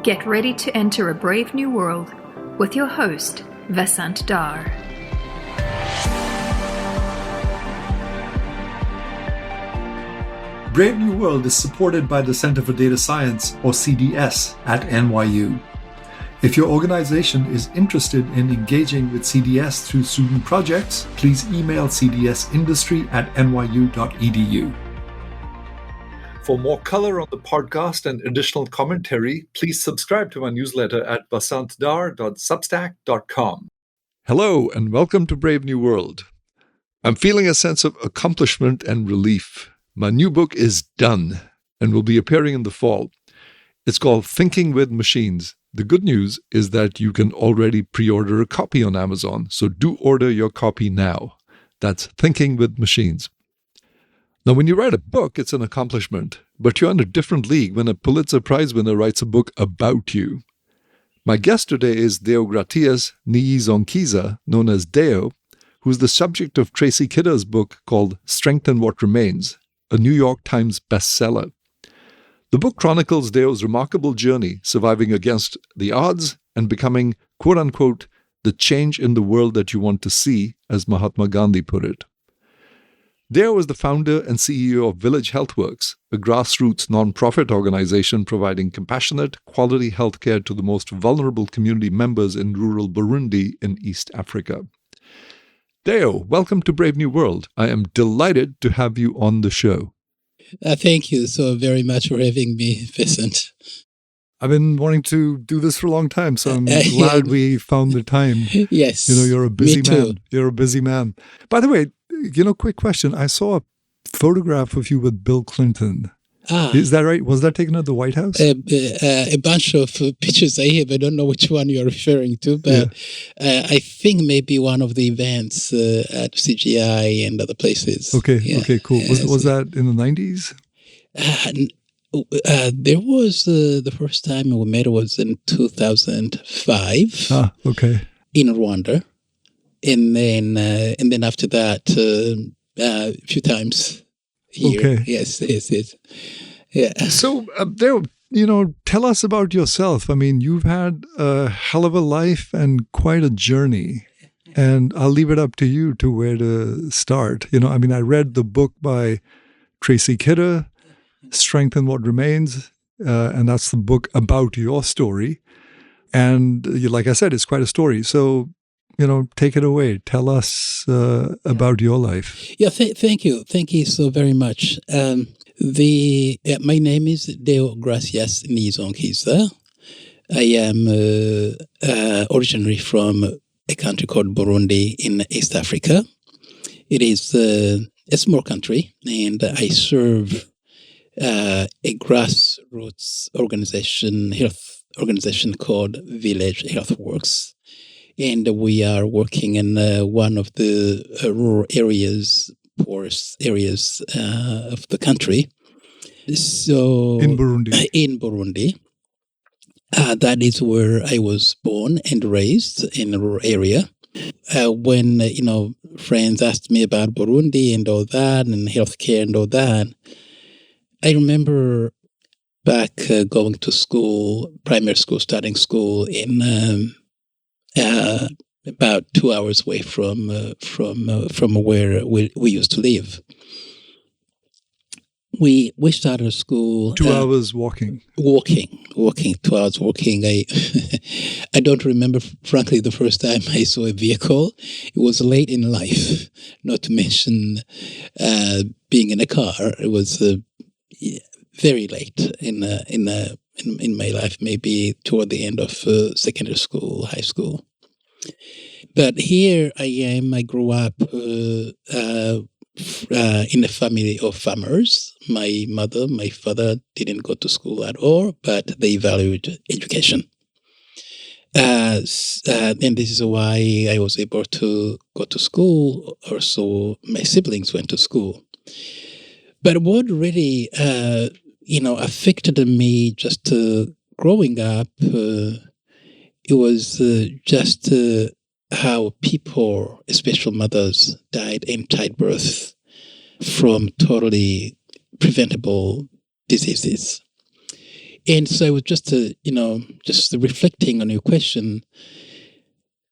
Get ready to enter a brave new world with your host, Vasant Dhar. Brave New World is supported by the Center for Data Science, or CDS, at NYU. If your organization is interested in engaging with CDS through student projects, please email cdsindustry@nyu.edu. For more color on the podcast and additional commentary, please subscribe to my newsletter at vasantdhar.substack.com. Hello, and welcome to Brave New World. I'm feeling a sense of accomplishment and relief. My new book is done and will be appearing in the fall. It's called Thinking with Machines. The good news is that you can already pre-order a copy on Amazon, so do order your copy now. That's Thinking with Machines. Now, when you write a book, it's an accomplishment, but you're in a different league when a Pulitzer Prize winner writes a book about you. My guest today is Deogratias Niyizonkiza, known as Deo, who's the subject of Tracy Kidder's book called Strengthen What Remains, a New York Times bestseller. The book chronicles Deo's remarkable journey, surviving against the odds and becoming, quote-unquote, the change in the world that you want to see, as Mahatma Gandhi put it. Deo is the founder and CEO of Village Healthworks, a grassroots non-profit organization providing compassionate, quality healthcare to the most vulnerable community members in rural Burundi in East Africa. Deo, welcome to Brave New World. I am delighted to have you on the show. Thank you so very much for having me, Vasant. I've been wanting to do this for a long time, so I'm glad we found the time. Yes. You're a busy me too. man. You're a busy man. By the way, quick question. I saw a photograph of you with Bill Clinton. Is that right? Was that taken at the White House? A bunch of pictures I have. I don't know which one you're referring to, but I think maybe one of the events at CGI and other places. Okay, cool. Was that in the 90s? There was the first time we met was in 2005. Okay. In Rwanda, and then after that, a few times. Here. Okay. Yes. Yeah. So, Deo, tell us about yourself. I mean, you've had a hell of a life and quite a journey. And I'll leave it up to you to where to start. I read the book by Tracy Kidder, Strengthen What Remains, and that's the book about your story. And like I said, it's quite a story. So, take it away. Tell us about your life. Yeah, thank you. Thank you so very much. My name is Deogratias Niyizonkiza. I am originally from a country called Burundi in East Africa. It is a small country, and I serve a grassroots health organization called Village Healthworks. And we are working in one of the rural areas, poorest areas of the country. So in Burundi. That is where I was born and raised, in a rural area. When friends asked me about Burundi and all that, and healthcare and all that, I remember back going to school, primary school, starting school in. About 2 hours away from where we used to live. We started school. 2 hours walking. Walking. 2 hours walking. I don't remember, frankly, the first time I saw a vehicle. It was late in life. Not to mention being in a car. It was very late in my life. Maybe toward the end of secondary school, high school. But here I am. I grew up in a family of farmers. My mother, my father didn't go to school at all, but they valued education. And this is why I was able to go to school. Also, my siblings went to school. But what really, affected me just growing up, it was just how people, especially mothers, died in childbirth from totally preventable diseases. And so I was just, just reflecting on your question.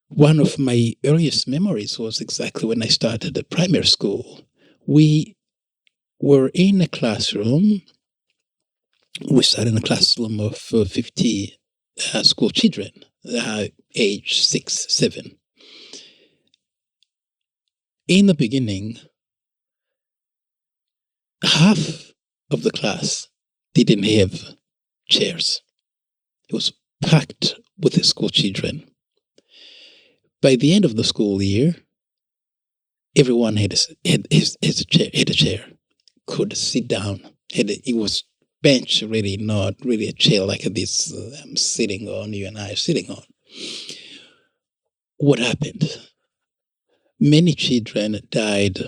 One of my earliest memories was exactly when I started at primary school. We were in a classroom. We started in a classroom of 50 school children, age 6, 7. In the beginning, half of the class didn't have chairs. It was packed with the school children. By the end of the school year, everyone had a chair, could sit down. It was bench, really, not really a chair like this I'm sitting on, you and I are sitting on. What happened? Many children died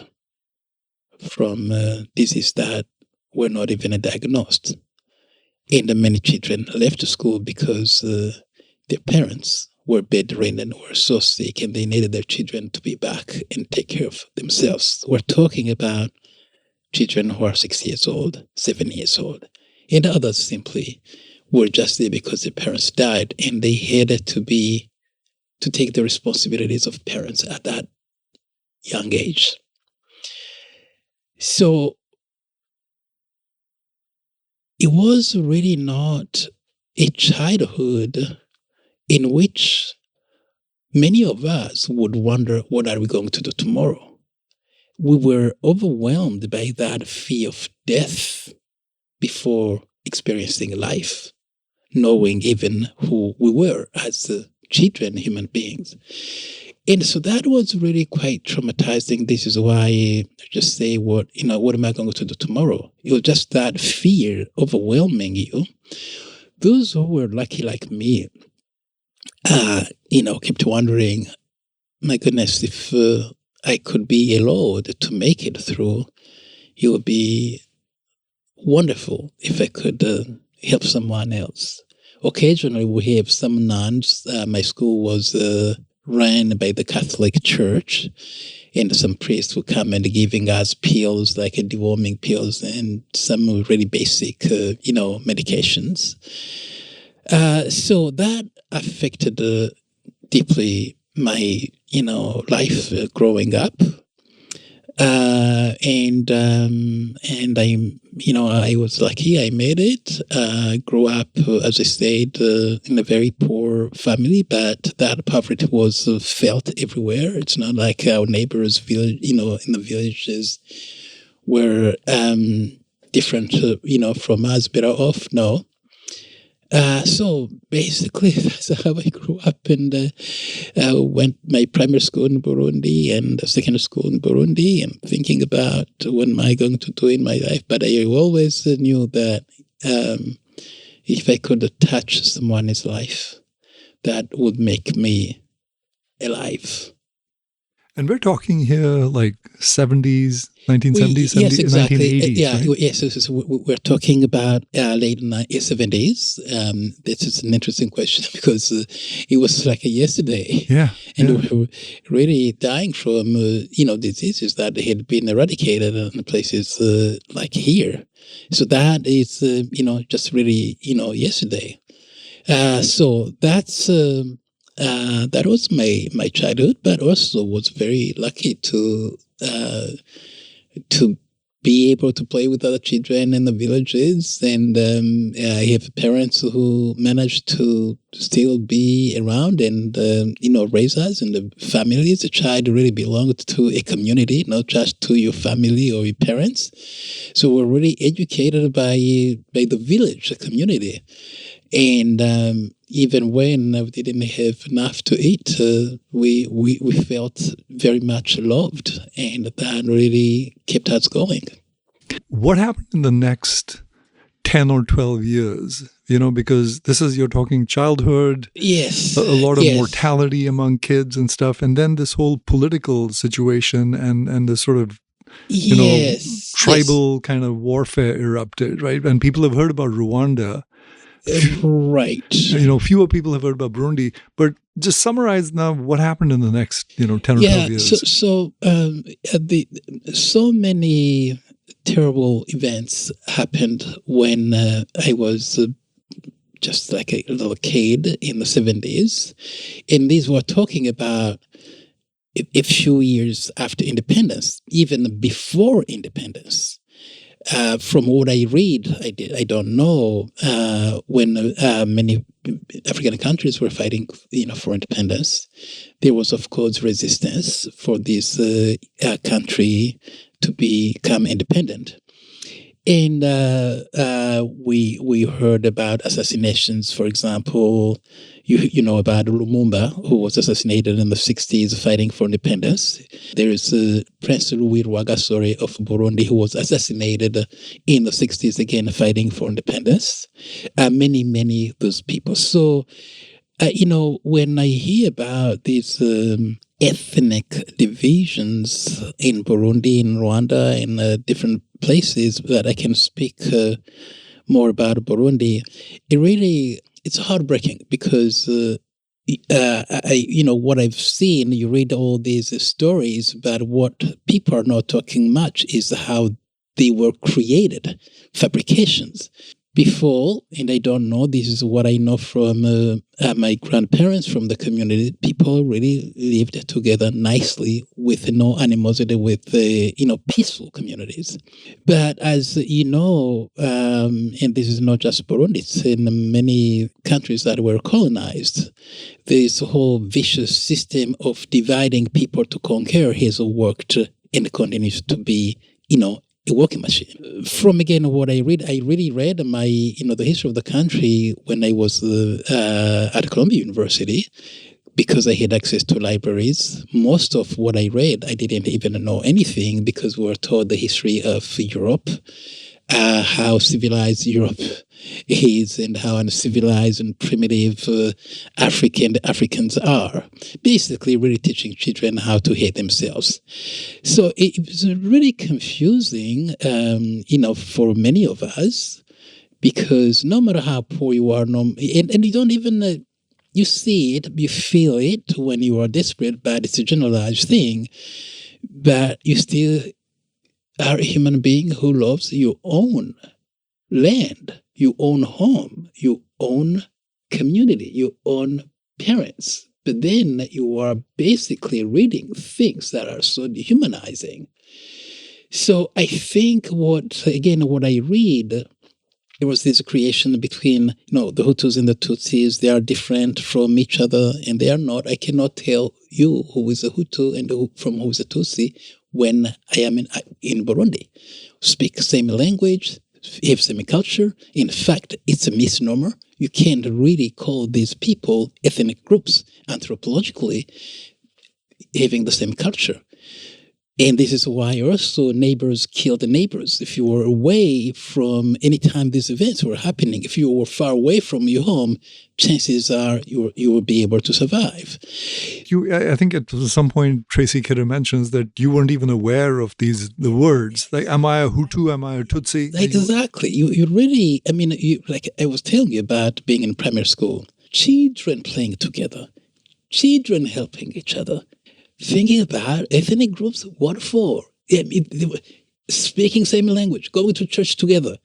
from diseases that were not even diagnosed. And many children left school because their parents were bedridden or so sick and they needed their children to be back and take care of themselves. We're talking about children who are 6 years old, 7 years old. And others simply were just there because their parents died and they had to take the responsibilities of parents at that young age. So it was really not a childhood in which many of us would wonder, what are we going to do tomorrow? We were overwhelmed by that fear of death before experiencing life, knowing even who we were as children, human beings. And so that was really quite traumatizing. This is why I just say, what am I going to do tomorrow? It was just that fear overwhelming you. Those who were lucky like me, kept wondering, my goodness, if I could be allowed to make it through, it would be wonderful if I could help someone else. Occasionally, we have some nuns. My school was ran by the Catholic Church, and some priests would come and giving us pills, like deworming pills, and some really basic, medications. So that affected deeply my, life growing up. And I was lucky. I made it. Grew up, as I said, in a very poor family, but that poverty was felt everywhere. It's not like our neighbors' village, in the villages were different, from us, better off. No. So basically, that's how I grew up, and went my primary school in Burundi and secondary school in Burundi, and thinking about what am I going to do in my life. But I always knew that if I could touch someone's life, that would make me alive. And we're talking here like 1970s, yes, exactly. 1980s, Yeah, right? yes. We're talking about late 70s. This is an interesting question because it was like yesterday. Yeah. And we were really dying from, diseases that had been eradicated in places like here. So that is, just really, yesterday. So that's... that was my childhood, but also was very lucky to be able to play with other children in the villages, and I have parents who managed to still be around and raise us and the families. A child really belonged to a community, not just to your family or your parents. So we're really educated by the village, the community. And even when we didn't have enough to eat, we felt very much loved, and that really kept us going. What happened in the next 10 or 12 years? Because you're talking childhood, yes, a lot of yes. mortality among kids and stuff, and then this whole political situation and the sort of tribal kind of warfare erupted, right? And people have heard about Rwanda. Right. Fewer people have heard about Burundi, but just summarize now what happened in the next, 10 or 12 years. So many terrible events happened when I was just like a little kid in the 70s. And these were talking about a few years after independence, even before independence. From what I read, I don't know, when many African countries were fighting, for independence, there was, of course, resistance for this country to become independent. And we heard about assassinations, for example. You know about Lumumba, who was assassinated in the 60s fighting for independence. There is Prince Rwagasore of Burundi, who was assassinated in the 60s again fighting for independence. Many those people. So, when I hear about these ethnic divisions in Burundi, in Rwanda, in different places that I can speak more about Burundi, it's heartbreaking because what I've seen, you read all these stories, but what people are not talking much is how they were created, fabrications. Before, and I don't know, this is what I know from my grandparents, from the community, people really lived together nicely with no animosity, with, peaceful communities. But as you know, and this is not just Burundi, it's in many countries that were colonized, this whole vicious system of dividing people to conquer has worked and continues to be, a working machine. From, again, what I really read the history of the country when I was at Columbia University, because I had access to libraries. Most of what I read, I didn't even know anything because we were taught the history of Europe, how civilized Europe is and how uncivilized and primitive Africans are. Basically, really teaching children how to hate themselves. So it was really confusing, for many of us, because no matter how poor you are, and you don't even, you see it, you feel it when you are desperate, but it's a generalized thing, but you still are a human being who loves your own land, your own home, your own community, your own parents. But then you are basically reading things that are so dehumanizing. So I think what I read, there was this creation between, the Hutus and the Tutsis. They are different from each other, and they are not. I cannot tell you who is a Hutu and from who is a Tutsi when I am in Burundi. Speak same language, have same culture. In fact, it's a misnomer. You can't really call these people ethnic groups anthropologically having the same culture. And this is why also neighbors kill the neighbors. If you were away from any time these events were happening, if you were far away from your home, chances are you will be able to survive. I think at some point Tracy Kidder mentions that you weren't even aware of the words. Like, am I a Hutu? Am I a Tutsi? Exactly. You really, like I was telling you about being in primary school, children playing together, children helping each other. Thinking about ethnic groups, what for? Speaking same language, going to church together,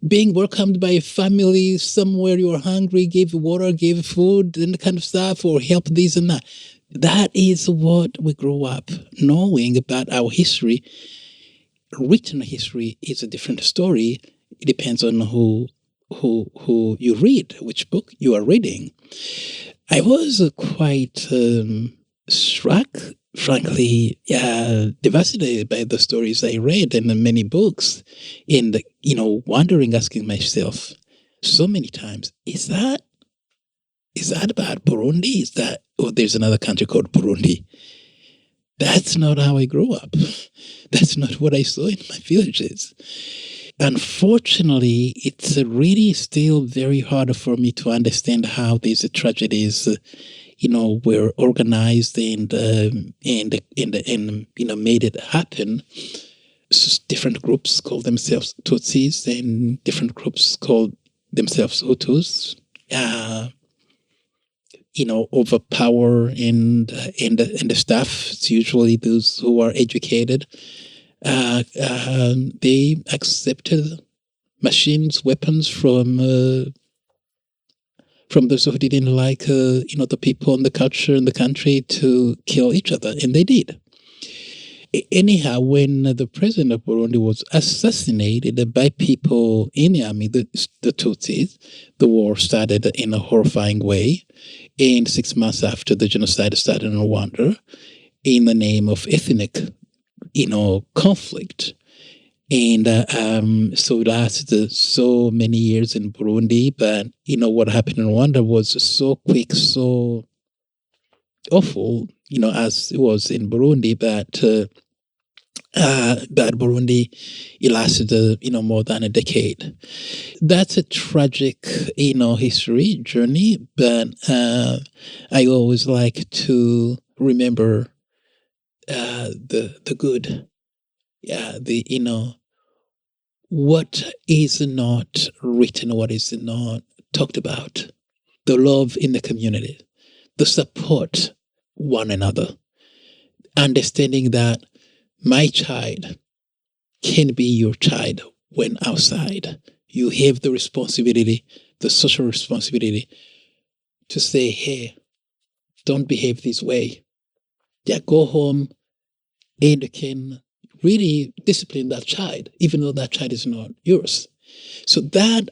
being welcomed by a family somewhere you're hungry, give water, give food, and kind of stuff, or help this and that. That is what we grow up knowing about our history. Written history is a different story. It depends on who you read, which book you are reading. I was quite struck, frankly, devastated by the stories I read in many books, and wondering, asking myself so many times, is that about Burundi? Is that, there's another country called Burundi? That's not how I grew up. That's not what I saw in my villages. Unfortunately, it's really still very hard for me to understand how these tragedies were organized and made it happen. Different groups call themselves Tutsis and different groups call themselves Hutus. Over power and the staff. It's usually those who are educated. They accepted machines, weapons from from those who didn't like, the people and the culture and the country to kill each other, and they did. Anyhow, when the president of Burundi was assassinated by people in the army, the Tutsis, the war started in a horrifying way. And 6 months after, the genocide started in Rwanda in the name of ethnic, conflict. And so it lasted so many years in Burundi. But, what happened in Rwanda was so quick, so awful, as it was in Burundi. But Burundi, it lasted, more than a decade. That's a tragic, history journey. But I always like to remember the good. Yeah, what is not written, what is not talked about, the love in the community, the support one another, understanding that my child can be your child when outside. You have the responsibility, the social responsibility to say, hey, don't behave this way. Yeah, go home and you can really discipline that child, even though that child is not yours. So that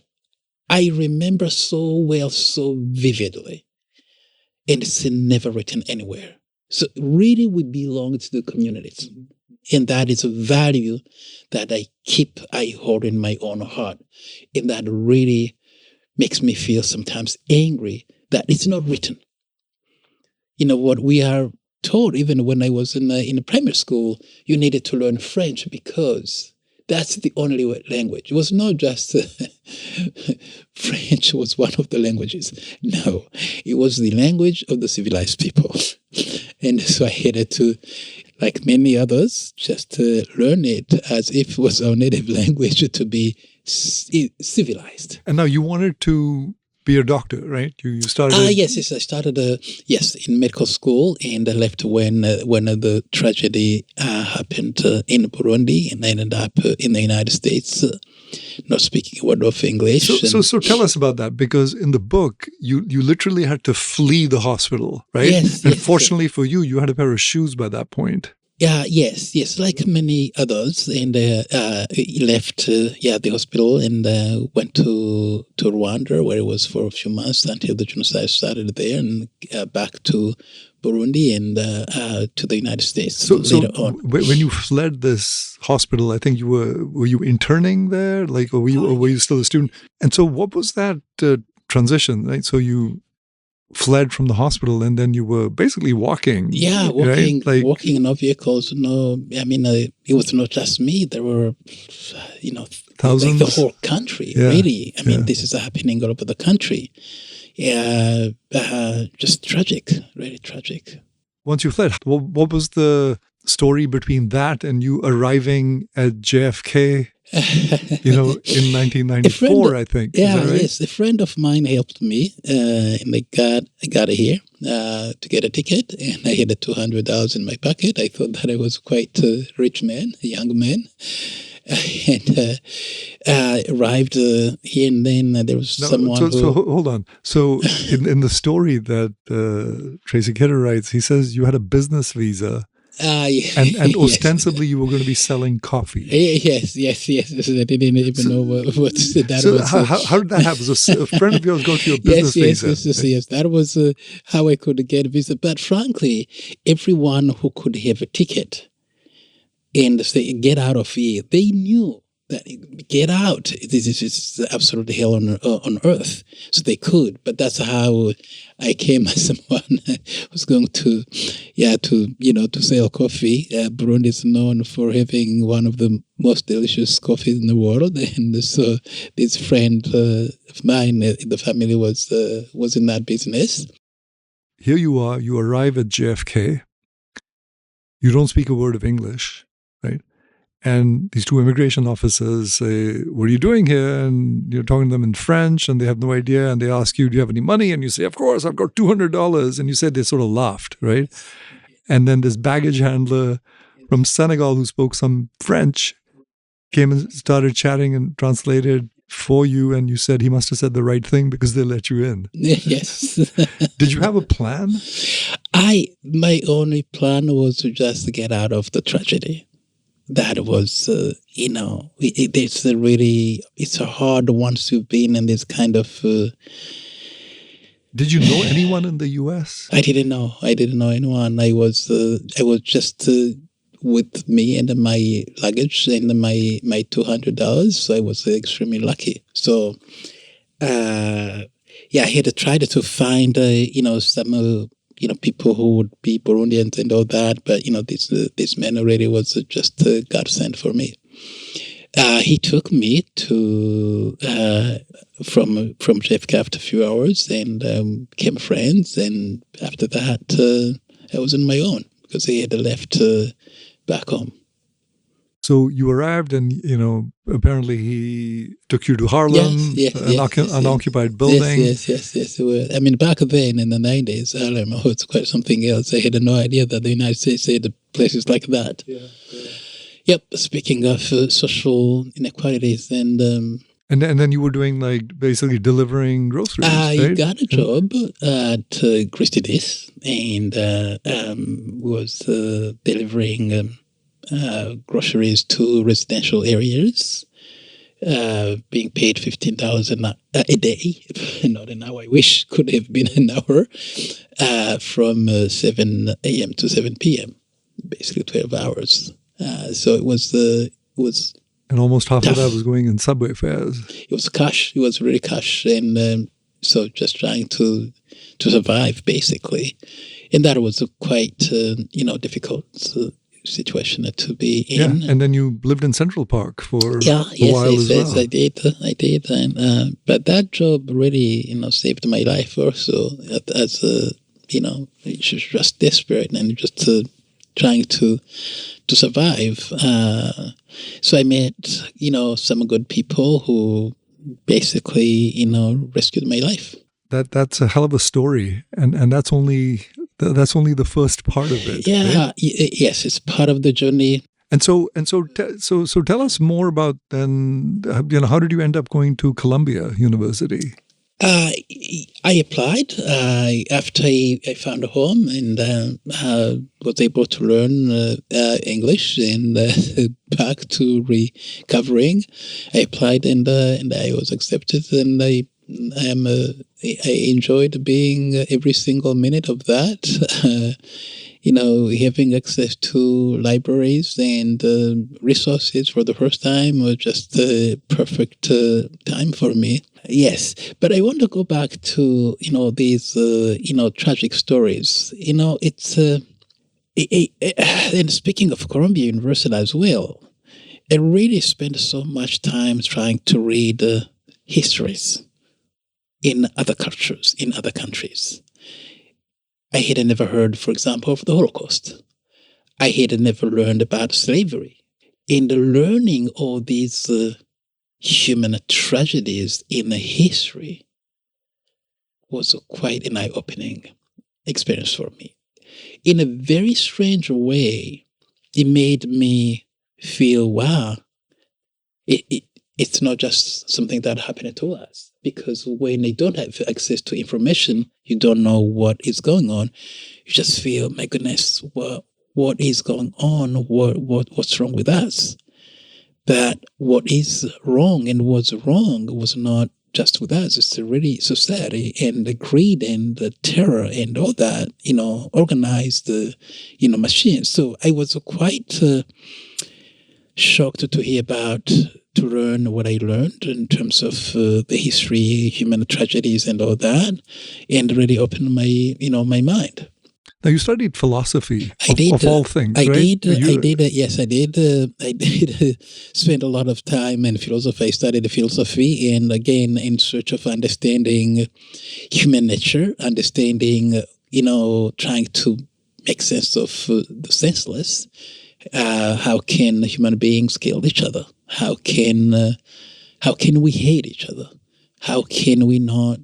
I remember so well, so vividly, and it's never written anywhere. So really we belong to the communities. And that is a value that I hold in my own heart. And that really makes me feel sometimes angry that it's not written. What we are told, even when I was in primary school, you needed to learn French because that's the only language. It was not just French was one of the languages. No, it was the language of the civilized people. And so I had to, like many others, just learn it as if it was our native language to be civilized. And now you wanted to be a doctor, right? You started. Yes. I started. In medical school, and I left when the tragedy happened in Burundi, and I ended up in the United States, not speaking a word of English. So tell us about that, because in the book you literally had to flee the hospital, right? Yes. And fortunately for you, you had a pair of shoes by that point. Yes, like many others, and left the hospital and went to Rwanda, where it was for a few months until the genocide started there, and back to Burundi and to the United States. So later on. When you fled this hospital, I think were you interning there, or were you still a student? And so what was that transition, right? So you fled from the hospital, and then you were basically walking. Yeah, walking, right? Walking in our vehicles. No, I mean, it was not just me. There were, thousands, the whole country. Yeah, really, I mean, this is happening all over the country. Yeah, just tragic, really tragic. Once you fled, what was the story between that and you arriving at JFK? In 1994, I think. Yeah, right? Yes. A friend of mine helped me, and I got here to get a ticket, and I had $200 in my pocket. I thought that I was quite a rich man, a young man, and arrived here, and then there was someone. So hold on. So in the story that Tracy Kidder writes, he says you had a business visa. And ostensibly you were going to be selling coffee. Yes. I didn't even know what that so was. How did that happen? So a friend of yours go to your business visa? Yes. That was how I could get a visa. But frankly, everyone who could have a ticket and say, get out of here, they knew that get out. This is absolute hell on earth. So they could, but that's how I came as someone who's going to sell coffee. Burundi is known for having one of the most delicious coffees in the world, and so this friend of mine in the family was in that business. Here you are. You arrive at JFK. You don't speak a word of English, right? And these two immigration officers say, what are you doing here? And you're talking to them in French, and they have no idea. And they ask you, do you have any money? And you say, of course, I've got $200. And you said they sort of laughed, right? And then this baggage handler from Senegal who spoke some French came and started chatting and translated for you, and you said he must have said the right thing because they let you in. Yes. Did you have a plan? My only plan was to just get out of the tragedy. That was, it's a hard once you've been in this kind of. Did you know anyone in the U.S.? I didn't know anyone. I was just with me and my luggage and my $200. So I was extremely lucky. So, I had to try to find, some. People who would be Burundians and all that, but this man already was just a godsend for me. He took me to from JFK after a few hours and became friends. And after that, I was on my own because he had left back home. So you arrived, and apparently he took you to Harlem, an occupied building. Yes. I mean, back then in the 90s, Harlem was quite something else. I had no idea that the United States had places like that. Yeah. Yep. Speaking of social inequalities, and then you were doing basically delivering groceries. I got a job at Christie's and was delivering. Groceries to residential areas, being paid $15 a day, not an hour. I wish could have been an hour, from 7 a.m. to 7 p.m., basically 12 hours. So it was. And almost half tough. of that was going in subway fares. It was cash. It was really cash, and so just trying to survive, basically, and that was a quite difficult. Situation to be in. Yeah, and then you lived in Central Park for a while as well. Yes, I did, and but that job really, saved my life also. As just desperate and just trying to survive. So I met, some good people who basically, rescued my life. That's a hell of a story, and that's only the first part of it. Yeah, right? Yes, it's part of the journey. And so tell us more about then. How did you end up going to Columbia University? I applied after I found a home and was able to learn English and back to recovering. I applied and I was accepted, and I enjoyed being every single minute of that. Having access to libraries and resources for the first time was just the perfect time for me. Yes, but I want to go back to these tragic stories. It's and speaking of Columbia University as well, I really spent so much time trying to read histories in other cultures, in other countries. I had never heard, for example, of the Holocaust. I had never learned about slavery. And learning all these human tragedies in history was quite an eye-opening experience for me. In a very strange way, it made me feel, wow, it's not just something that happened to us. Because when you don't have access to information, you don't know what is going on. You just feel, my goodness, what is going on? What's wrong with us? But what is wrong and what's wrong was not just with us. It's really society and the greed and the terror and all that, organized, machines. So I was quite shocked to hear to learn what I learned in terms of the history, human tragedies and all that, and really opened my mind. Now, you studied philosophy of all things, right? I did. I did spend a lot of time in philosophy. I studied philosophy, and again, in search of understanding human nature, understanding, trying to make sense of the senseless. How can human beings kill each other? How can we hate each other? How can we not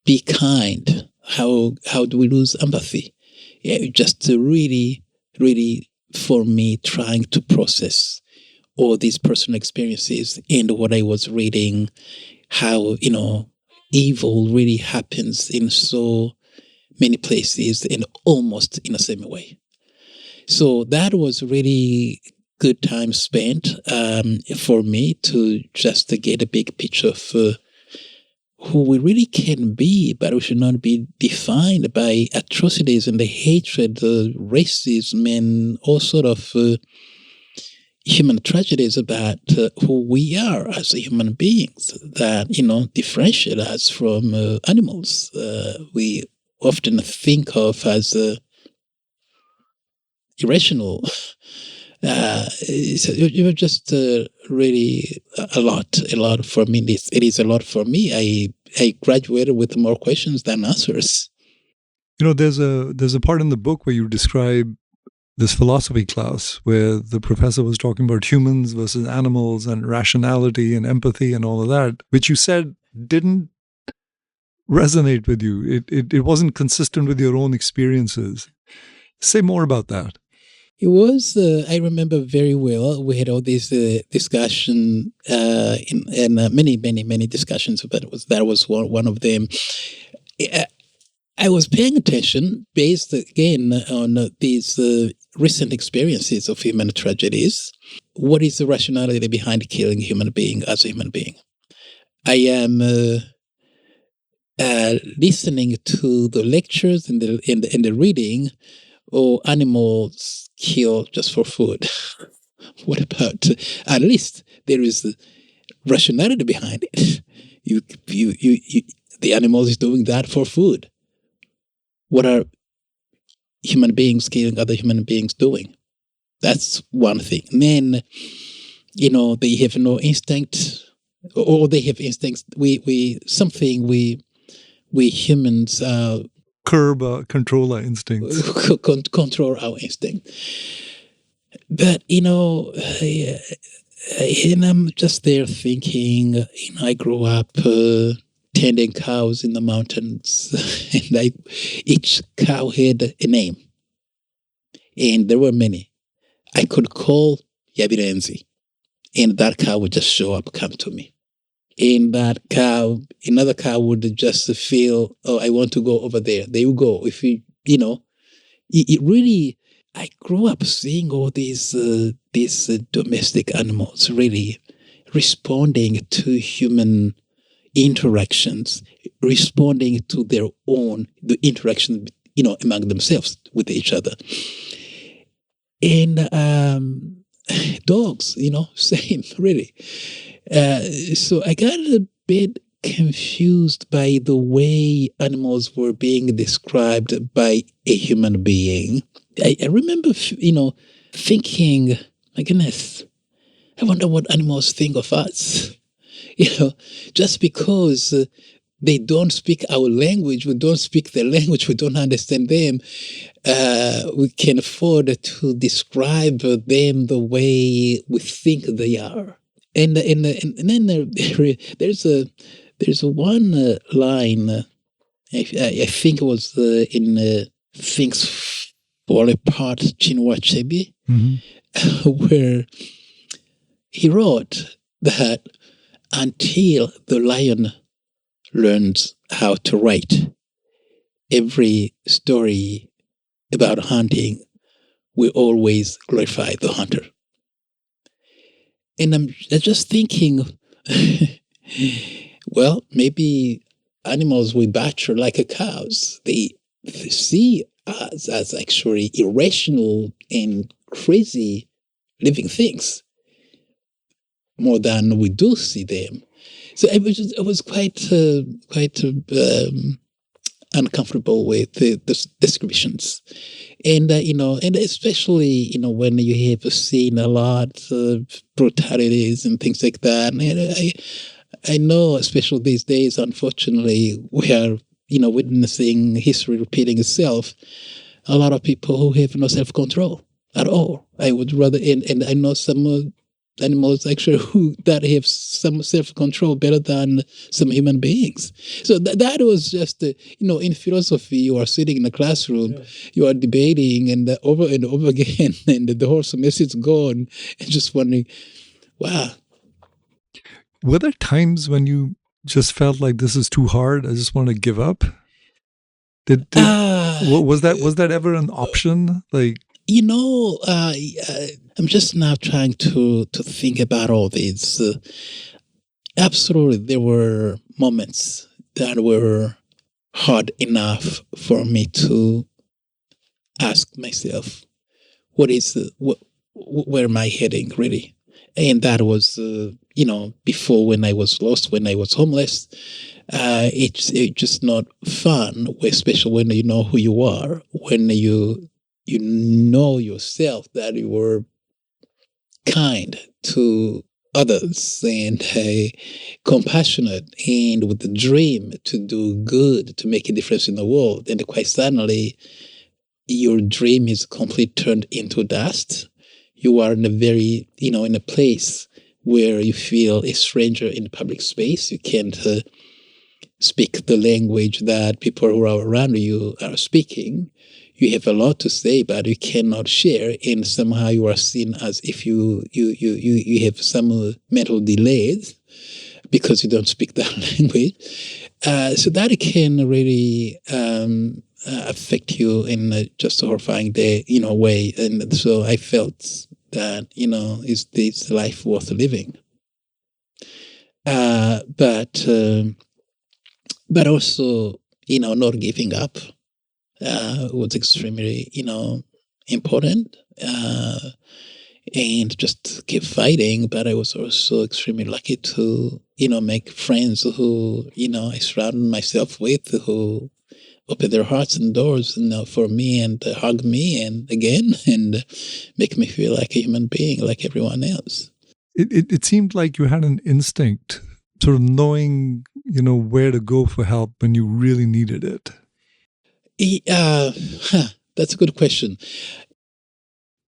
be kind? How do we lose empathy? Yeah, just really, really, for me, trying to process all these personal experiences and what I was reading, how, evil really happens in so many places and almost in the same way. So that was really good time spent for me to just to get a big picture of who we really can be, but we should not be defined by atrocities and the hatred, racism, and all sort of human tragedies about who we are as human beings that, differentiate us from animals. We often think of as irrational. So you were just really a lot for me. It is a lot for me. I graduated with more questions than answers. There's a part in the book where you describe this philosophy class where the professor was talking about humans versus animals and rationality and empathy and all of that, which you said didn't resonate with you. It wasn't consistent with your own experiences. Say more about that. It was, I remember very well, we had all this discussion and many discussions, but that was one of them. I was paying attention based, again, on these recent experiences of human tragedies. What is the rationality behind killing a human being as a human being? I am listening to the lectures and the reading, or animals killed just for food. What about, at least there is rationality behind it. The animal is doing that for food. What are human beings killing other human beings doing? That's one thing. And then, they have no instinct, or they have instincts. We humans control our instincts. Control our instinct. But, and I'm just there thinking, I grew up tending cows in the mountains, and each cow had a name. And there were many. I could call Yabirenzi, and that cow would just show up, come to me. And another cow would just feel, oh, I want to go over there. There you go. If it really, I grew up seeing all these domestic animals really responding to human interactions, responding to the interaction, among themselves with each other. And dogs, same, really. So I got a bit confused by the way animals were being described by a human being. I remember, thinking, my goodness, I wonder what animals think of us. Just because they don't speak our language, we don't speak their language, we don't understand them, we can afford to describe them the way we think they are. And then there's one line, I think it was in Things Fall Apart, Chinua Achebe, where he wrote that until the lion learns how to write, every story about hunting will always glorify the hunter. And I'm just thinking, well, maybe animals we butcher like cows. They see us as actually irrational and crazy living things more than we do see them. So I was quite uncomfortable with the descriptions, and and especially when you have seen a lot of brutalities and things like that. And I know, especially these days, unfortunately, we are witnessing history repeating itself. A lot of people who have no self-control at all. I would rather, and I know some animals actually that have some self-control better than some human beings. So that was just, in philosophy, you are sitting in a classroom, you are debating and over again, and the whole semester is gone, and just wondering, wow. Were there times when you just felt like this is too hard? I just want to give up. Was that ever an option? Like, I'm just now trying to think about all this. Absolutely, there were moments that were hard enough for me to ask myself, where am I heading, really? And that was, before, when I was lost, when I was homeless. It's just not fun, especially when you know who you are, when you know yourself, that you were kind to others and compassionate and with the dream to do good, to make a difference in the world. And quite suddenly, your dream is completely turned into dust. You are in a place where you feel a stranger in public space. You can't speak the language that people who are around you are speaking. You have a lot to say, but you cannot share, and somehow you are seen as if you have some mental delays because you don't speak that language. So that can really affect you in just a horrifying way. And so I felt that, is this life worth living? But also, not giving up was extremely, important. And just keep fighting. But I was also extremely lucky to, make friends who, I surrounded myself with, who open their hearts and doors for me and hug me and make me feel like a human being, like everyone else. It seemed like you had an instinct, sort of knowing, where to go for help when you really needed it. That's a good question.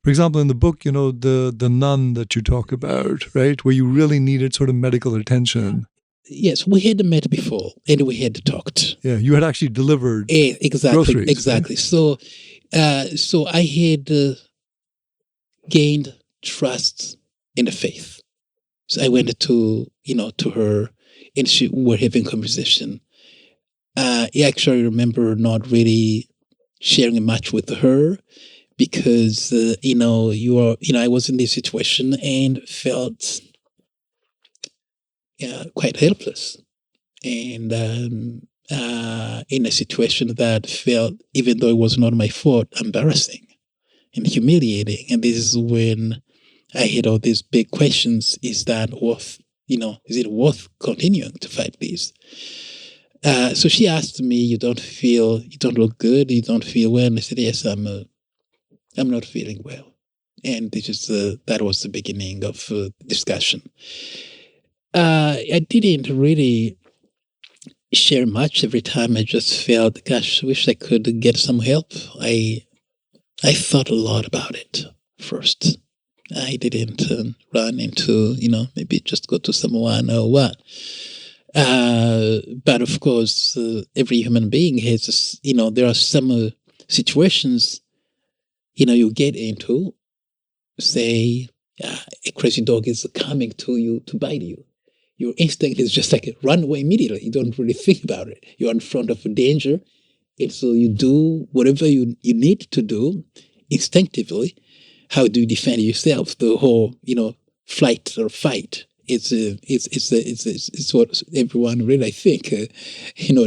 For example, in the book, the nun that you talk about, right, where you really needed sort of medical attention. Yes, we had met before and we had talked. Yeah, you had actually delivered groceries. Exactly. Right? So I had gained trust in the faith. So I went to her, and we're having a conversation. I actually remember not really sharing much with her because, I was in this situation and felt quite helpless. And in a situation that felt, even though it was not my fault, embarrassing and humiliating. And this is when I had all these big questions. Is it worth continuing to fight this? So she asked me, you don't look good, you don't feel well? And I said, yes, I'm not feeling well. And that was the beginning of discussion. I didn't really share much every time. I just felt, gosh, I wish I could get some help. I thought a lot about it first. I didn't run into, maybe just go to someone or what. But of course, every human being has, there are some situations, you get into, say, a crazy dog is coming to you to bite you. Your instinct is just like run away immediately. You don't really think about it. You're in front of a danger. And so you do whatever you need to do instinctively. How do you defend yourself? The whole, flight or fight. It's what everyone really, I think,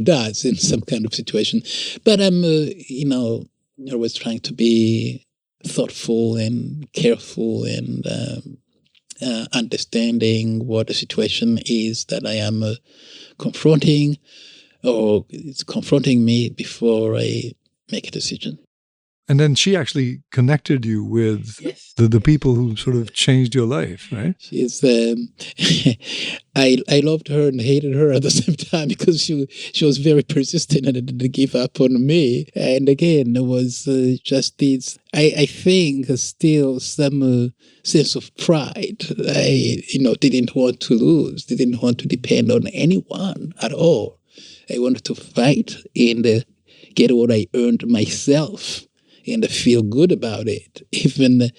does in some kind of situation. But I'm, always trying to be thoughtful and careful and understanding what the situation is that I am confronting, or it's confronting me before I make a decision. And then she actually connected you with the people who sort of changed your life, right? She's I loved her and hated her at the same time because she was very persistent and didn't give up on me. And again, it was just this, I think, still some sense of pride. I, didn't want to lose, didn't want to depend on anyone at all. I wanted to fight and get what I earned myself and feel good about it. Even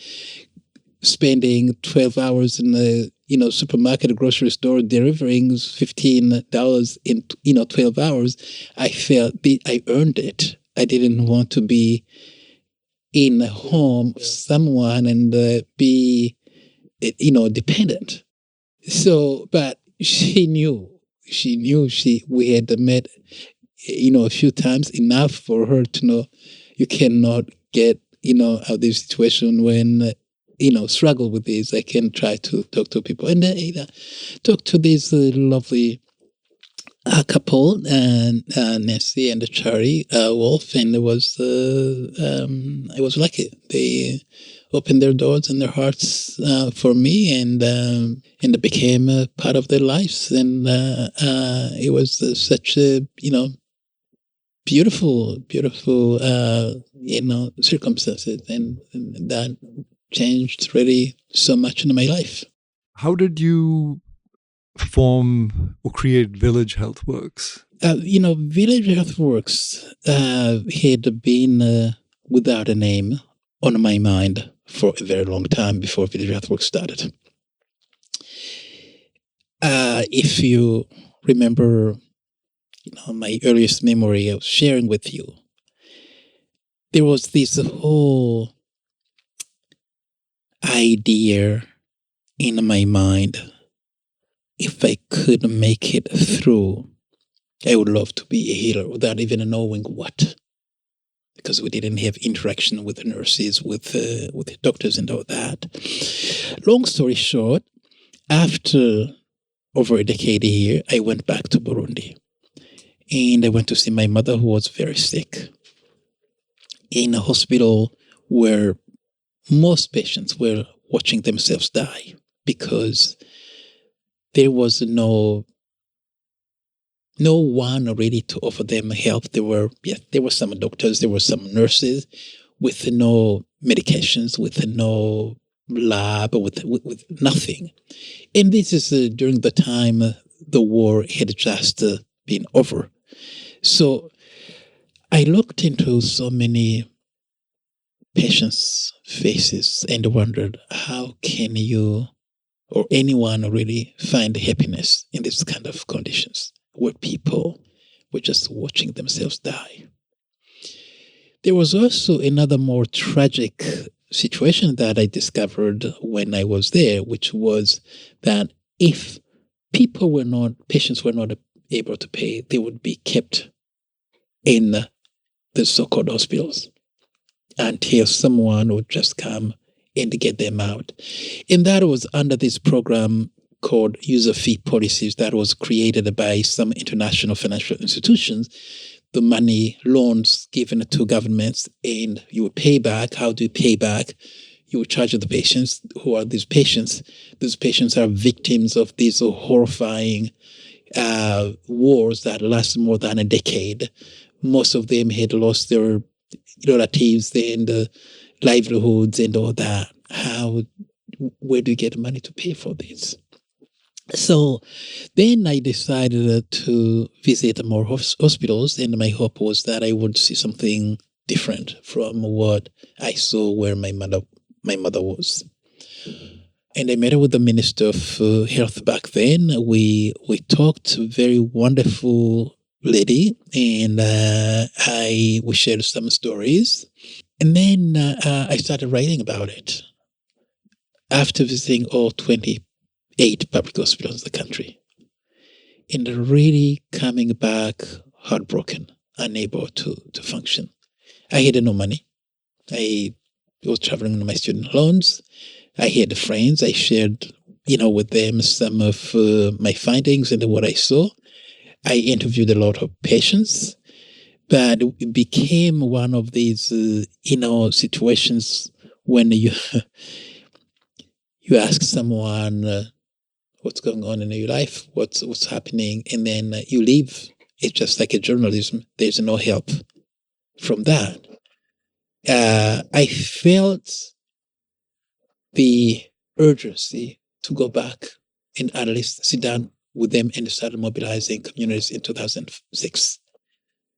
spending 12 hours in supermarket, grocery store, delivering $15 in, 12 hours, I felt I earned it. I didn't want to be in a home of someone and be, dependent. So, but she knew we had met, a few times, enough for her to know you cannot get, out of this situation when, struggle with this. I can try to talk to people. And talk to this lovely couple, Nancy and Charlie Wolf, and I was lucky. They opened their doors and their hearts for me, and it became a part of their lives. And it was such a beautiful circumstances, and that changed really so much in my life. How did you form or create Village Health Works? Village Health Works had been without a name on my mind for a very long time before Village Health Works started. If you remember, my earliest memory I was sharing with you, there was this whole idea in my mind. If I could make it through, I would love to be a healer without even knowing what, because we didn't have interaction with the nurses, with the doctors and all that. Long story short, after over a decade here, I went back to Burundi. And I went to see my mother, who was very sick, in a hospital where most patients were watching themselves die because there was no one ready to offer them help. There were some doctors, there were some nurses with no medications, with no lab, with nothing. And this is during the time the war had just been over. So I looked into so many patients' faces and wondered, how can you or anyone really find happiness in this kind of conditions where people were just watching themselves die? There was also another more tragic situation that I discovered when I was there, which was that if patients were not able to pay, they would be kept in the so-called hospitals until someone would just come and get them out. And that was under this program called user fee policies that was created by some international financial institutions. The money, loans given to governments, and you would pay back. How do you pay back? You would charge the patients. Who are these patients? These patients are victims of these horrifying wars that last more than a decade. Most of them had lost their relatives and livelihoods and all that. Where do you get money to pay for this? So then I decided to visit more hospitals, and my hope was that I would see something different from what I saw where my mother was. And I met with the Minister of Health back then. We talked, a very wonderful lady, and we shared some stories. And then I started writing about it. After visiting all 28 public hospitals in the country, and really coming back heartbroken, unable to function. I had no money. I was traveling on my student loans. I had friends. I shared, with them some of my findings and what I saw. I interviewed a lot of patients, but it became one of these, situations when you ask someone what's going on in your life, what's happening, and then you leave. It's just like a journalism. There's no help from that. I felt the urgency to go back and at least sit down with them and start mobilizing communities in 2006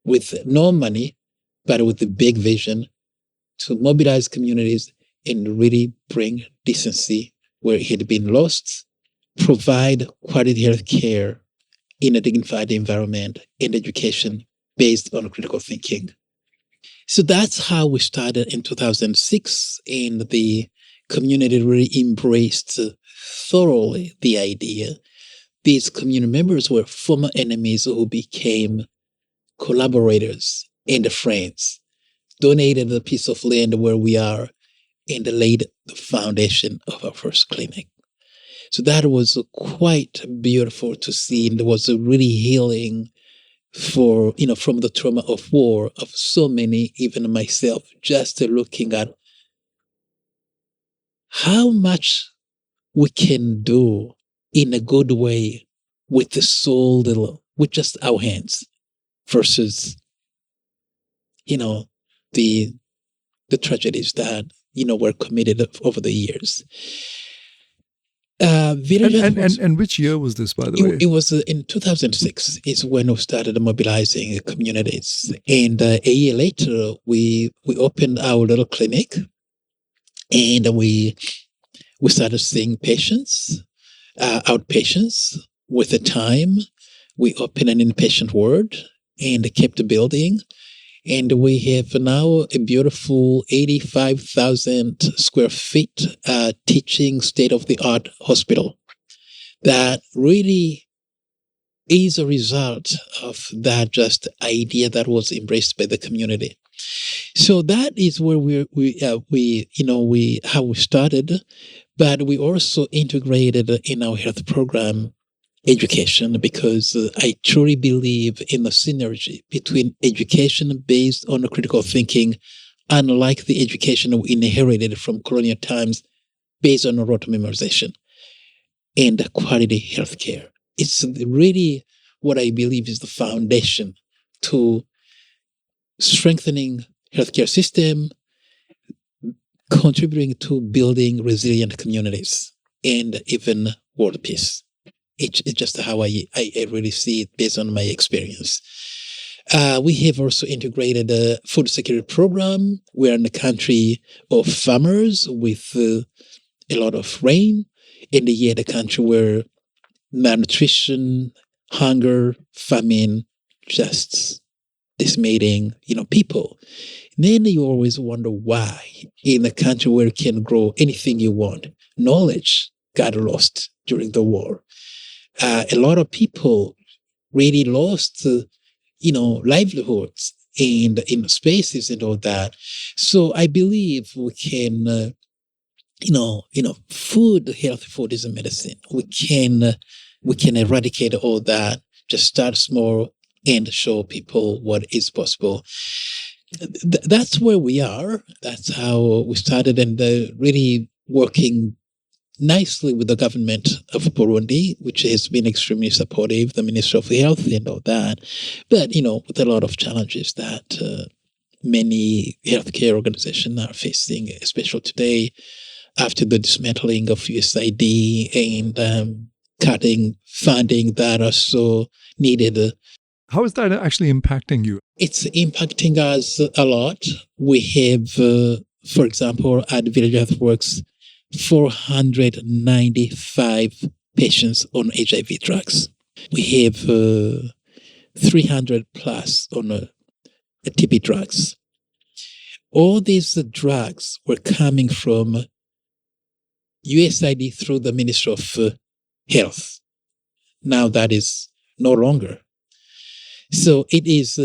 with no money, but with the big vision to mobilize communities and really bring decency where it had been lost provide quality health care in a dignified environment and education based on critical thinking. So that's how we started in 2006, and the community really embraced thoroughly the idea. These community members were former enemies who became collaborators and friends, donated a piece of land where we are, and laid the foundation of our first clinic. So that was quite beautiful to see, and it was really healing for, from the trauma of war, of so many, even myself, just looking at how much we can do in a good way with the soul, with just our hands, versus, the tragedies that, were committed over the years. And which year was this, by the way? It was in 2006 is when we started mobilizing communities. And a year later, we opened our little clinic, and we started seeing patients, outpatients. With the time, we opened an inpatient ward and kept building. And we have now a beautiful 85,000 square feet teaching state-of-the-art hospital that really is a result of that just idea that was embraced by the community. So that is where how we started, but we also integrated in our health program education, because I truly believe in the synergy between education based on critical thinking, unlike the education we inherited from colonial times based on rote memorization, and quality healthcare. It's really what I believe is the foundation to strengthening healthcare system, contributing to building resilient communities, and even world peace. It's just how I really see it based on my experience. We have also integrated a food security program. We're in a country of farmers with a lot of rain, and yet a country where malnutrition, hunger, famine, just decimating, people. Then you always wonder why in a country where you can grow anything you want, knowledge got lost during the war. A lot of people really lost, livelihoods and in spaces and all that. So I believe we can, healthy food is a medicine. We can eradicate all that. Just start small and show people what is possible. That's where we are. That's how we started, and really working nicely with the government of Burundi, which has been extremely supportive, the Ministry of Health and all that. But, with a lot of challenges that many healthcare organizations are facing, especially today after the dismantling of USAID and cutting funding that are so needed. How is that actually impacting you? It's impacting us a lot. We have, for example, at Village Health Works, 495 patients on HIV drugs. We have 300 plus on TB drugs. All these drugs were coming from USAID through the Ministry of Health. Now that is no longer. So it is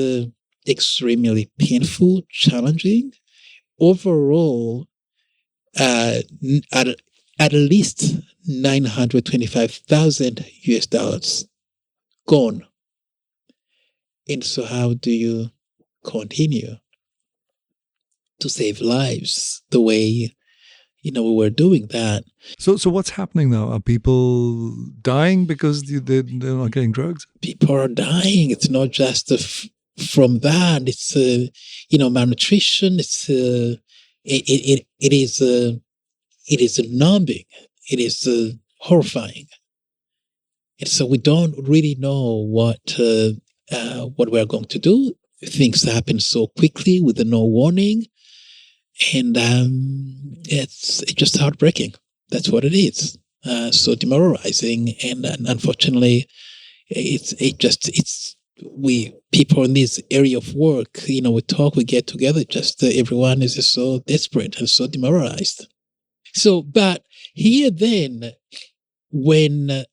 extremely painful, challenging. Overall, at least $925,000 gone. And so how do you continue to save lives the way, we were doing that? So what's happening now? Are people dying because they're not getting drugs? People are dying. It's not just from that. It's, malnutrition. It's, it is numbing. It is horrifying. And so we don't really know what we're going to do. Things happen so quickly with no warning. And it's just heartbreaking. That's what it is. so demoralizing. And unfortunately, we people in this area of work, we talk, we get together, just everyone is just so desperate and so demoralized. So, but here then, when,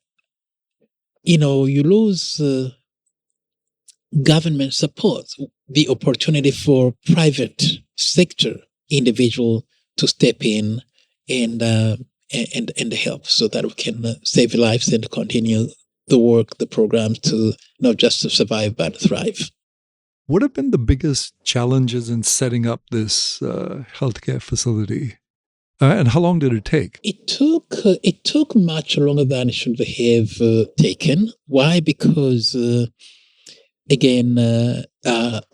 you lose government support, the opportunity for private sector individual to step in and help so that we can save lives and continue the work, the program to not just to survive, but thrive. What have been the biggest challenges in setting up this healthcare facility? And how long did it take? It took much longer than it should have taken. Why? Because, again,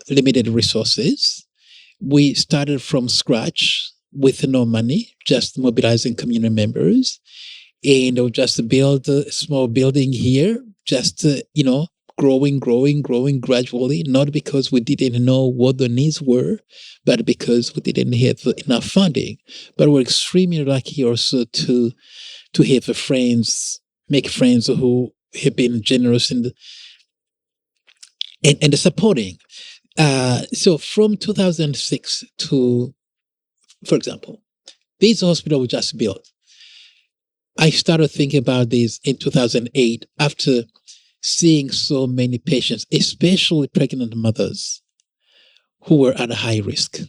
limited resources. We started from scratch with no money, just mobilizing community members. And we'll just build a small building here, just, growing gradually, not because we didn't know what the needs were, but because we didn't have enough funding. But we're extremely lucky also to have make friends who have been generous and supporting. So from 2006 to, for example, this hospital we just built, I started thinking about this in 2008 after seeing so many patients, especially pregnant mothers, who were at high risk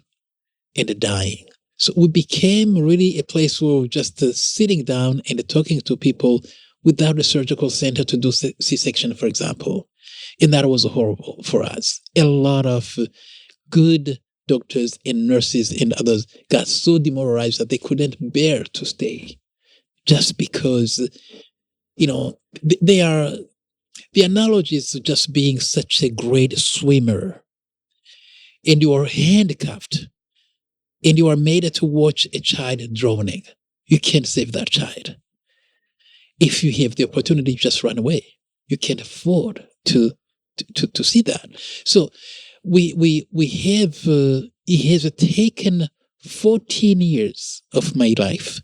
and dying. So we became really a place where we were just sitting down and talking to people without a surgical center to do C-section, for example. And that was horrible for us. A lot of good doctors and nurses and others got so demoralized that they couldn't bear to stay just because, the analogy is just being such a great swimmer and you are handcuffed and you are made to watch a child drowning. You can't save that child. If you have the opportunity, just run away. You can't afford to see that. So we have, it has taken 14 years of my life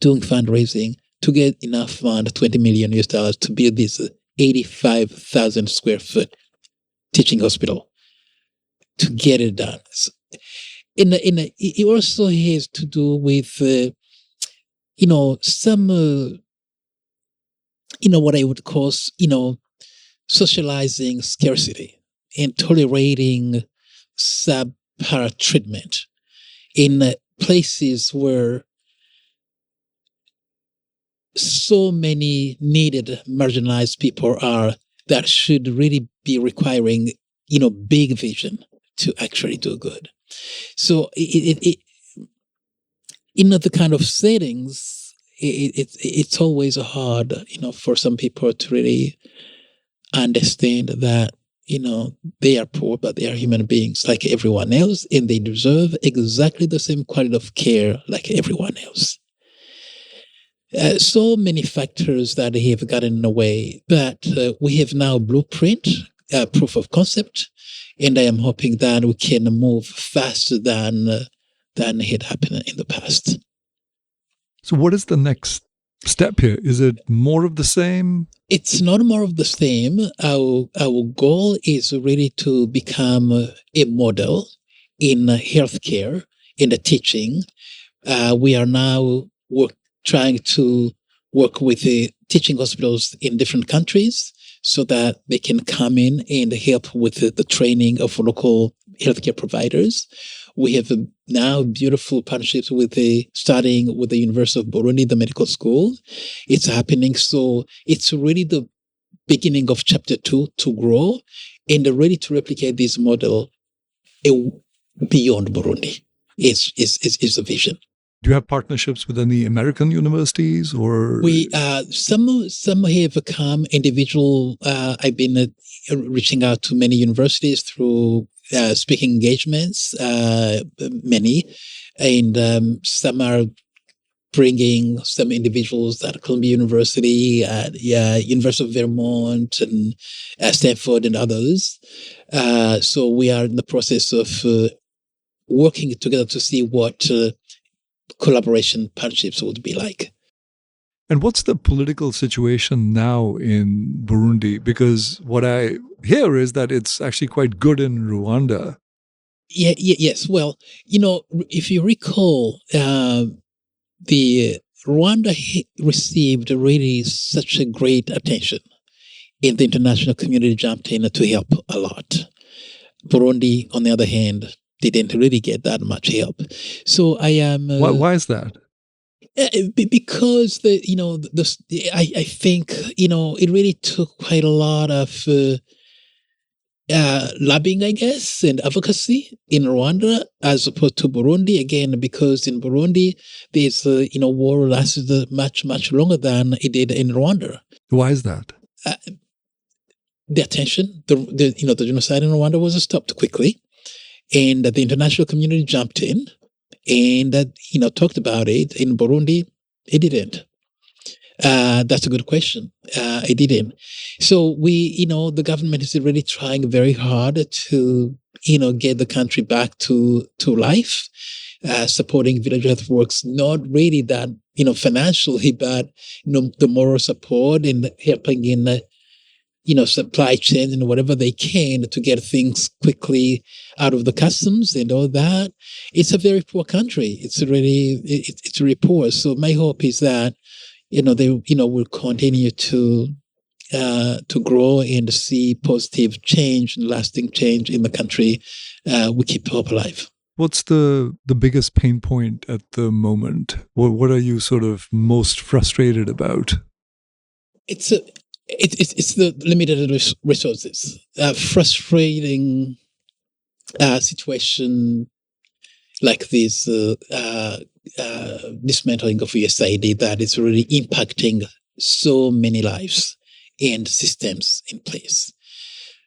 doing fundraising to get enough fund, $20 million to build this 85,000 square foot teaching hospital to get it done. So, it also has to do with, some, what I would call, socializing scarcity and tolerating subpar treatment in places where so many needed marginalized people are that should really be requiring, big vision to actually do good. So in the kind of settings, it's always hard, for some people to really understand that, they are poor, but they are human beings like everyone else, and they deserve exactly the same quality of care like everyone else. So many factors that have gotten in the way, but we have now blueprint, proof of concept, and I am hoping that we can move faster than had happened in the past. So what is the next step here? Is it more of the same? It's not more of the same. Our goal is really to become a model in healthcare, in the teaching. We are now trying to work with the teaching hospitals in different countries so that they can come in and help with the training of local healthcare providers. We have now beautiful partnerships starting with the University of Burundi, the medical school. It's happening. So it's really the beginning of chapter 2 to grow and ready to replicate this model beyond Burundi. It's the vision. Do you have partnerships with any American universities or? We some have come individual. I've been reaching out to many universities through speaking engagements, many, and some are bringing some individuals at Columbia University, University of Vermont, and Stanford, and others. So we are in the process of working together to see what collaboration partnerships would be like. And what's the political situation now in Burundi? Because what I hear is that it's actually quite good in Rwanda. Yes. Well, if you recall, the Rwanda received really such a great attention, and the international community jumped in to help a lot. Burundi, on the other hand, didn't really get that much help. So I am. Why is that? Because I think it really took quite a lot of lobbying, I guess, and advocacy in Rwanda as opposed to Burundi. Again, because in Burundi, this war lasted much longer than it did in Rwanda. Why is that? The attention, the genocide in Rwanda was stopped quickly, and the international community jumped in and talked about it. In Burundi, it didn't. That's a good question. It didn't. So the government is really trying very hard to, get the country back to life, supporting village health works, not really that, financially, but, the moral support and helping in, supply chains and whatever they can to get things quickly out of the customs and all that. It's a very poor country. It's really poor. So my hope is that, they, will continue to grow and see positive change and lasting change in the country. We keep hope alive. What's the biggest pain point at the moment? What are you sort of most frustrated about? It's the limited resources. Frustrating situation like this dismantling of USAID that is really impacting so many lives and systems in place.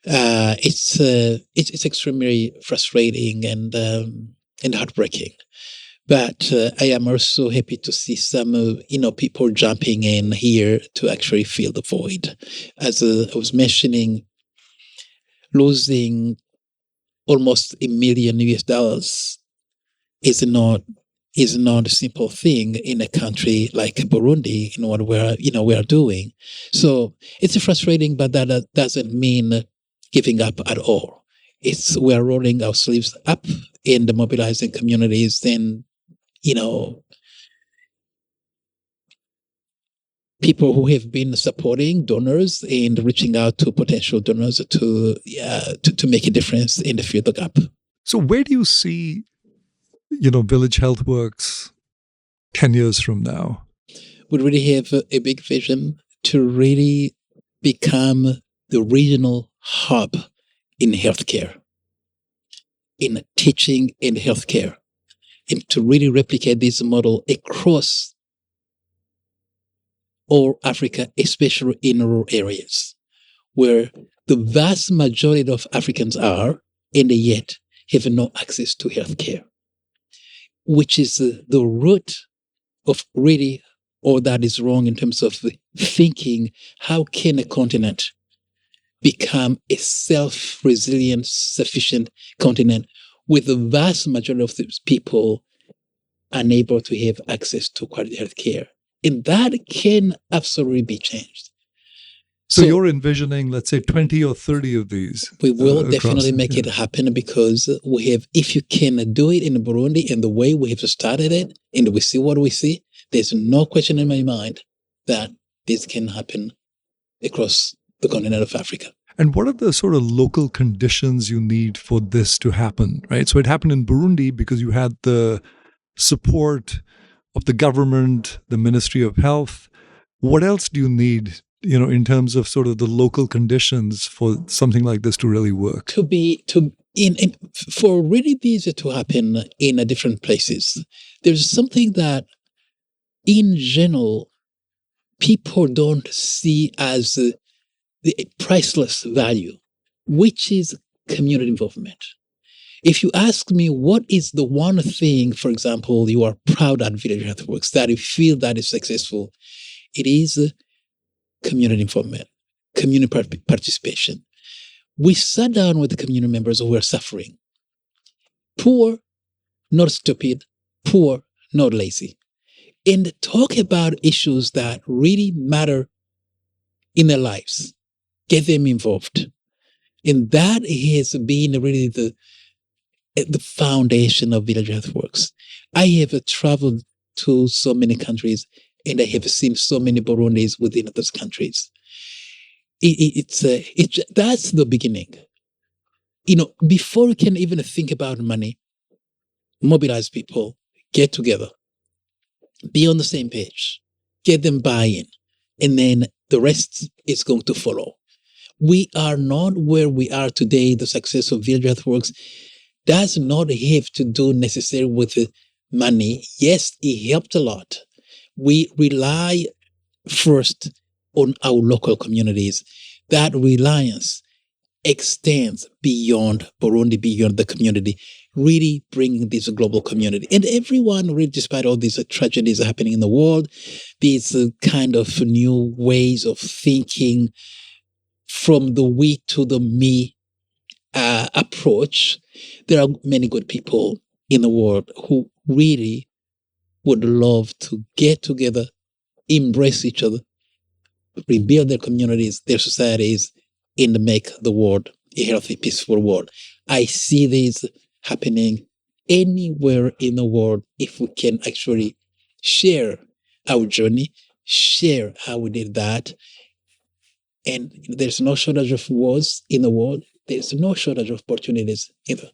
It's extremely frustrating and heartbreaking. But I am also happy to see some, people jumping in here to actually fill the void. As I was mentioning, losing almost $1 million is not a simple thing in a country like Burundi, in what we are doing. So it's frustrating, but that doesn't mean giving up at all. We are rolling our sleeves up in the mobilizing communities and, people who have been supporting donors and reaching out to potential donors to make a difference in the field of gap. So where do you see, Village Health Works 10 years from now? We really have a big vision to really become the regional hub in healthcare, in teaching in healthcare, and to really replicate this model across all Africa, especially in rural areas, where the vast majority of Africans are, and yet have no access to healthcare, which is the root of really all that is wrong in terms of thinking, how can a continent become a self-resilient, sufficient continent with the vast majority of these people unable to have access to quality healthcare? And that can absolutely be changed. So you're envisioning, let's say, 20 or 30 of these? We will definitely make it happen, because we have, if you can do it in Burundi in the way we have started it, and we see what we see, there's no question in my mind that this can happen across the continent of Africa. And what are the sort of local conditions you need for this to happen, right? So it happened in Burundi because you had the support of the government, the Ministry of Health. What else do you need, in terms of sort of the local conditions for something like this to really work? For really this to happen in different places, there's something that, in general, people don't see as the priceless value, which is community involvement. If you ask me what is the one thing, for example, you are proud at Village Health Works, that you feel that is successful, it is community involvement, community participation. We sat down with the community members who were suffering. Poor, not stupid, poor, not lazy. and talk about issues that really matter in their lives. Get them involved. And that has been really the foundation of Village Earthworks. I have traveled to so many countries, and I have seen so many Burundis within those countries. That's the beginning. Before you can even think about money, mobilize people, get together, be on the same page, get them buy-in, and then the rest is going to follow. We are not where we are today. The success of Village Earthworks does not have to do necessarily with money. Yes, it helped a lot. We rely first on our local communities. That reliance extends beyond Burundi, beyond the community, really bringing this global community. And everyone, really, despite all these tragedies happening in the world, these kind of new ways of thinking from the we to the me approach, there are many good people in the world who really would love to get together, embrace each other, rebuild their communities, their societies, and make the world a healthy, peaceful world. I see this happening anywhere in the world if we can actually share our journey, share how we did that. And there's no shortage of wars in the world. There's no shortage of opportunities either.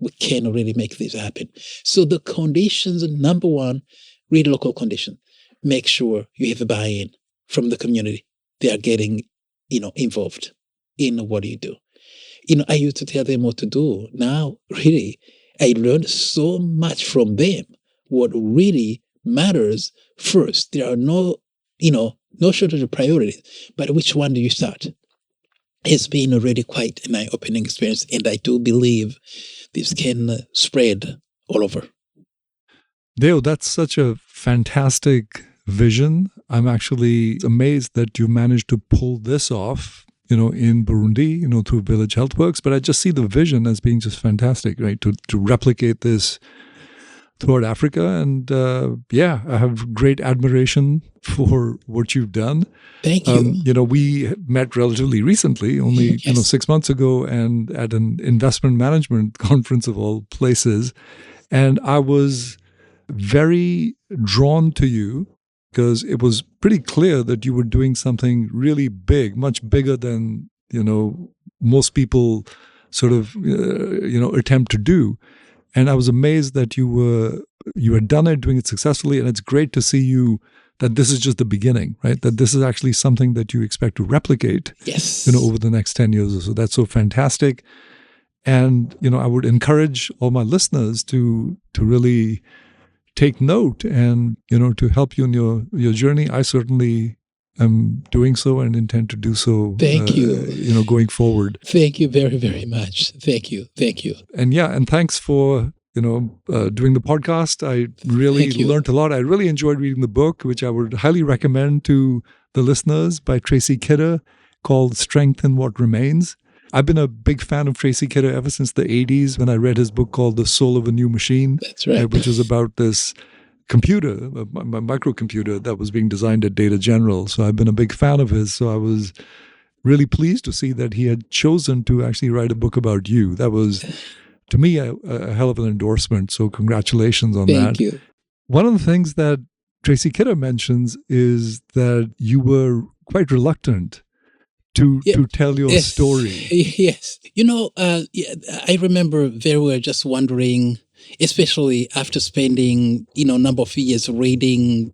We can really make this happen. So the conditions, number one, read local conditions. Make sure you have a buy-in from the community. They are getting, involved in what you do. I used to tell them what to do. Now, really, I learned so much from them. What really matters first. There are no shortage of priorities. But which one do you start? It's been already quite an eye-opening experience, and I do believe this can spread all over. Deo, that's such a fantastic vision. I'm actually amazed that you managed to pull this off, in Burundi, through Village Healthworks. But I just see the vision as being just fantastic, right? To replicate this throughout Africa. And I have great admiration for what you've done. Thank you. We met relatively recently, only 6 months ago, and at an investment management conference of all places. And I was very drawn to you because it was pretty clear that you were doing something really big, much bigger than, most people sort of, attempt to do. And I was amazed that you had done it, doing it successfully. And it's great to see that this is just the beginning, right? That this is actually something that you expect to replicate, over the next 10 years or so. That's so fantastic. And, I would encourage all my listeners to really take note and, to help you in your journey. I certainly am doing so and intend to do so. Thank you. Going forward. Thank you very, very much. Thank you. And thanks for, doing the podcast. I really learned a lot. I really enjoyed reading the book, which I would highly recommend to the listeners, by Tracy Kidder, called Strength in What Remains. I've been a big fan of Tracy Kidder ever since the 80s when I read his book called The Soul of a New Machine. That's right. Which is about this computer, a microcomputer that was being designed at Data General. So I've been a big fan of his. So I was really pleased to see that he had chosen to actually write a book about you. That was, to me, a hell of an endorsement. So congratulations on that. Thank you. One of the things that Tracy Kidder mentions is that you were quite reluctant to tell your story. Yes. I remember very well just wondering, especially after spending, a number of years reading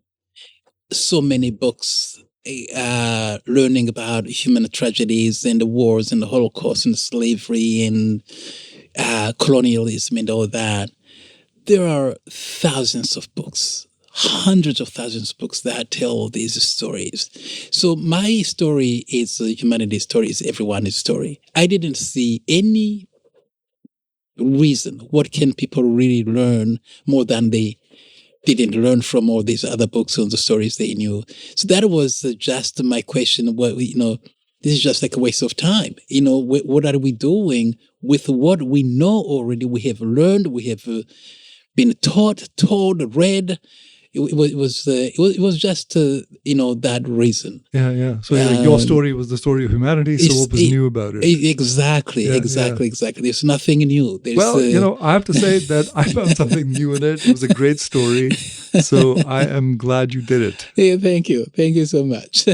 so many books, learning about human tragedies and the wars and the Holocaust and slavery and colonialism and all that. There are thousands of books, hundreds of thousands of books that tell these stories. So my story is a humanity story, is everyone's story. I didn't see any reason what can people really learn more than they didn't learn from all these other books and the stories they knew. So that was just my question. This is just like a waste of time. What are we doing with what we know already? We have learned, we have been taught, told, read, it was just that reason. Yeah. So your story was the story of humanity. So what was new about it? Exactly. There's nothing new. I have to say that I found something new in it. It was a great story. So I am glad you did it. Yeah, thank you so much.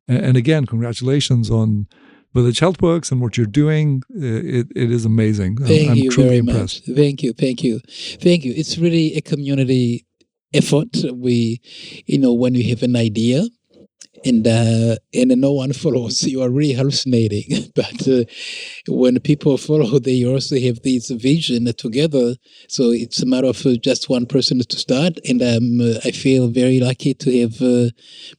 And again, congratulations on Village Healthworks and what you're doing. It is amazing. Thank you truly very impressed. much. Thank you. It's really a community effort. When you have an idea and no one follows, you are really hallucinating. But when people follow, they also have this vision together. So it's a matter of just one person to start. And I feel very lucky to have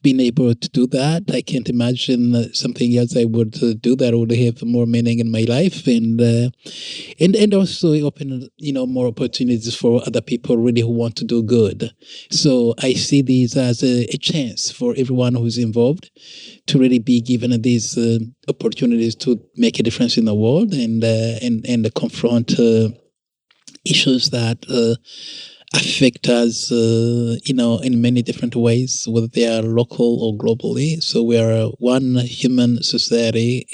been able to do that. I can't imagine something else I would do that would have more meaning in my life, and also open more opportunities for other people really who want to do good. So I see these as a chance for everyone who's involved to really be given these opportunities to make a difference in the world and confront issues that affect us, in many different ways, whether they are local or globally. So we are one human society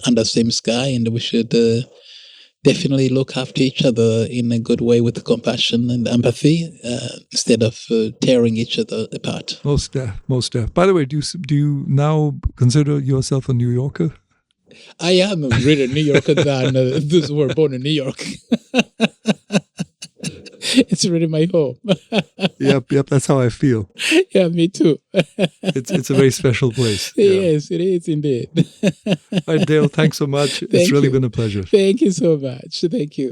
under the same sky, and we should definitely look after each other in a good way with compassion and empathy, instead of tearing each other apart. Most deaf. By the way, do you now consider yourself a New Yorker? I am really a New Yorker than those who were born in New York. It's really my home. Yep, that's how I feel. Yeah, me too. It's a very special place. Yes, it is indeed. All right, Dale, thanks so much. It's really been a pleasure. Thank you so much. Thank you.